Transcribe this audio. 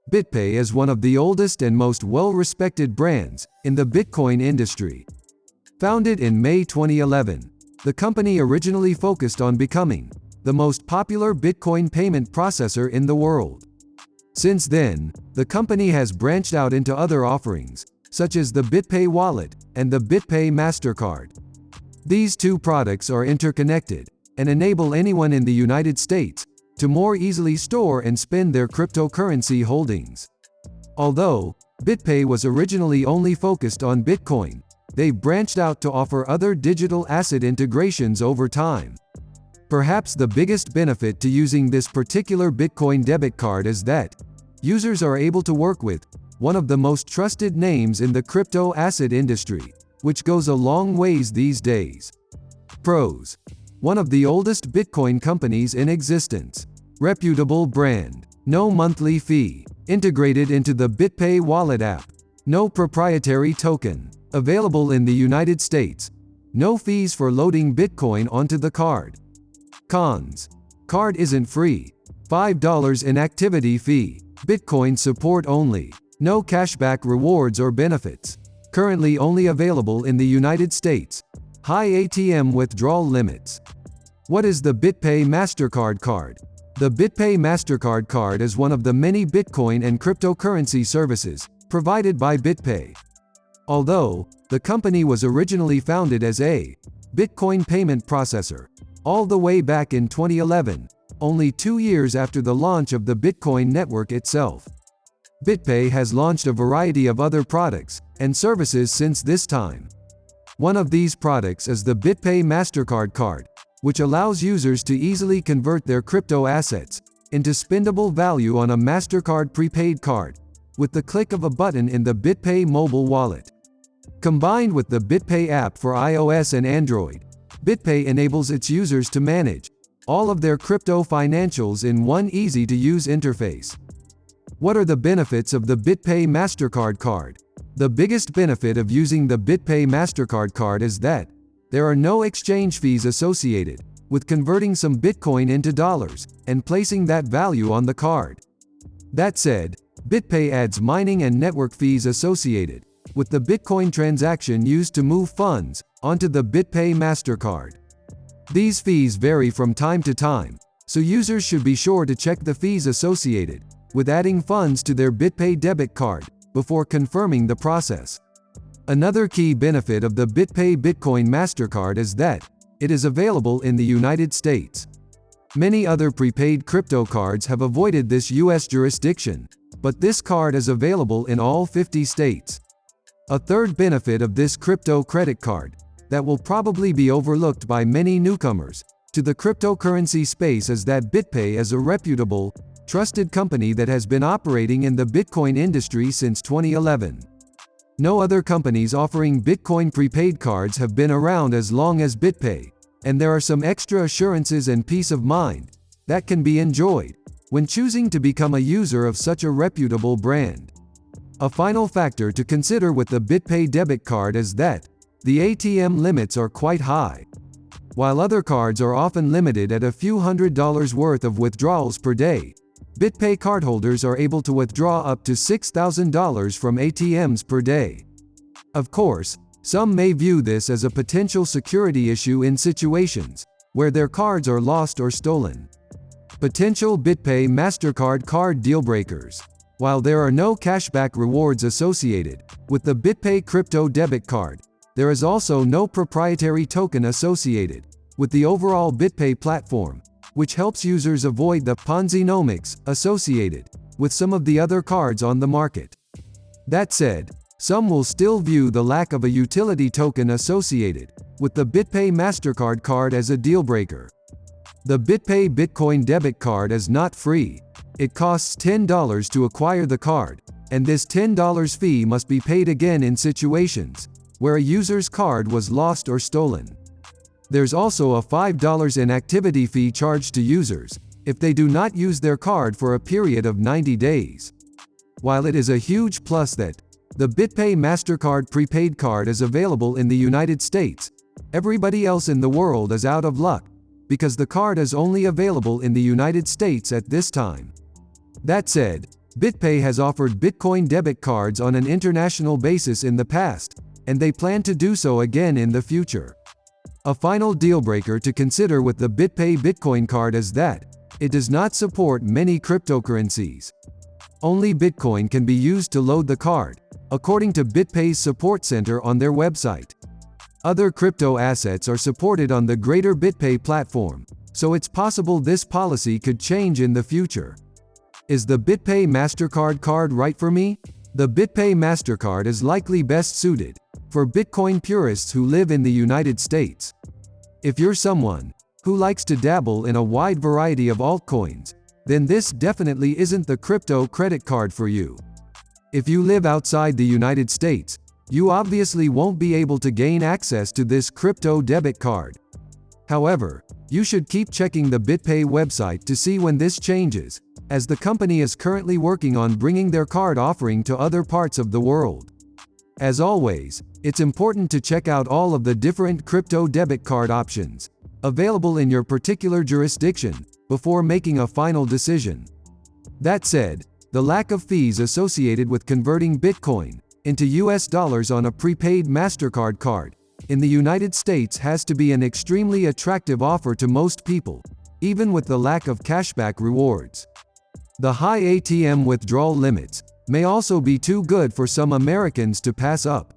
BitPay is one of the oldest and most well-respected brands in the Bitcoin industry. Founded in May 2011, the company originally focused on becoming the most popular Bitcoin payment processor in the world. Since then, the company has branched out into other offerings, such as the BitPay wallet and the BitPay Mastercard. These two products are interconnected and enable anyone in the United States to more easily store and spend their cryptocurrency holdings. Although BitPay was originally only focused on Bitcoin, they branched out to offer other digital asset integrations over time. Perhaps the biggest benefit to using this particular Bitcoin debit card is that users are able to work with one of the most trusted names in the crypto asset industry, which goes a long ways these days. Pros: one of the oldest Bitcoin companies in existence. Reputable brand. No monthly fee. Integrated into the BitPay wallet app. No proprietary token. Available in the United States. No fees for loading Bitcoin onto the card. Cons: card isn't free. $5 inactivity fee. Bitcoin support only. No cashback rewards or benefits. Currently only available in the United States. High ATM withdrawal limits. What is the BitPay Mastercard card? The BitPay Mastercard card is one of the many Bitcoin and cryptocurrency services provided by BitPay. Although the company was originally founded as a Bitcoin payment processor, all the way back in 2011, only 2 years after the launch of the Bitcoin network itself, BitPay has launched a variety of other products and services since this time. One of these products is the BitPay Mastercard card, which allows users to easily convert their crypto assets into spendable value on a Mastercard prepaid card with the click of a button in the BitPay mobile wallet. Combined with the BitPay app for iOS and Android, BitPay enables its users to manage all of their crypto financials in one easy-to-use interface. What are the benefits of the BitPay Mastercard card? The biggest benefit of using the BitPay Mastercard card is that there are no exchange fees associated with converting some Bitcoin into dollars and placing that value on the card. That said, BitPay adds mining and network fees associated with the Bitcoin transaction used to move funds onto the BitPay Mastercard. These fees vary from time to time, so users should be sure to check the fees associated with adding funds to their BitPay debit card before confirming the process. Another key benefit of the BitPay Bitcoin Mastercard is that it is available in the United States. Many other prepaid crypto cards have avoided this U.S. jurisdiction, but this card is available in all 50 states. A third benefit of this crypto credit card that will probably be overlooked by many newcomers to the cryptocurrency space is that BitPay is a reputable, trusted company that has been operating in the Bitcoin industry since 2011. No other companies offering Bitcoin prepaid cards have been around as long as BitPay, and there are some extra assurances and peace of mind that can be enjoyed when choosing to become a user of such a reputable brand. A final factor to consider with the BitPay debit card is that the ATM limits are quite high. While other cards are often limited at a few $100s worth of withdrawals per day, BitPay cardholders are able to withdraw up to $6,000 from ATMs per day. Of course, some may view this as a potential security issue in situations where their cards are lost or stolen. Potential BitPay Mastercard card dealbreakers. While there are no cashback rewards associated with the BitPay crypto debit card, there is also no proprietary token associated with the overall BitPay platform, which helps users avoid the Ponzi-nomics associated with some of the other cards on the market. That said, some will still view the lack of a utility token associated with the BitPay Mastercard card as a deal-breaker. The BitPay Bitcoin debit card is not free. It costs $10 to acquire the card, and this $10 fee must be paid again in situations where a user's card was lost or stolen. There's also a $5 inactivity fee charged to users if they do not use their card for a period of 90 days. While it is a huge plus that the BitPay Mastercard prepaid card is available in the United States, everybody else in the world is out of luck because the card is only available in the United States at this time. That said, BitPay has offered Bitcoin debit cards on an international basis in the past, and they plan to do so again in the future. A final deal-breaker to consider with the BitPay Bitcoin card is that it does not support many cryptocurrencies. Only Bitcoin can be used to load the card, according to BitPay's support center on their website. Other crypto assets are supported on the greater BitPay platform, so it's possible this policy could change in the future. Is the BitPay Mastercard card right for me? The BitPay Mastercard is likely best suited for Bitcoin purists who live in the United States. If you're someone who likes to dabble in a wide variety of altcoins, then this definitely isn't the crypto credit card for you. If you live outside the United States, you obviously won't be able to gain access to this crypto debit card. However, you should keep checking the BitPay website to see when this changes, as the company is currently working on bringing their card offering to other parts of the world. As always, it's important to check out all of the different crypto debit card options available in your particular jurisdiction before making a final decision. That said, the lack of fees associated with converting Bitcoin into US dollars on a prepaid Mastercard card in the United States has to be an extremely attractive offer to most people, even with the lack of cashback rewards. The high ATM withdrawal limits may also be too good for some Americans to pass up.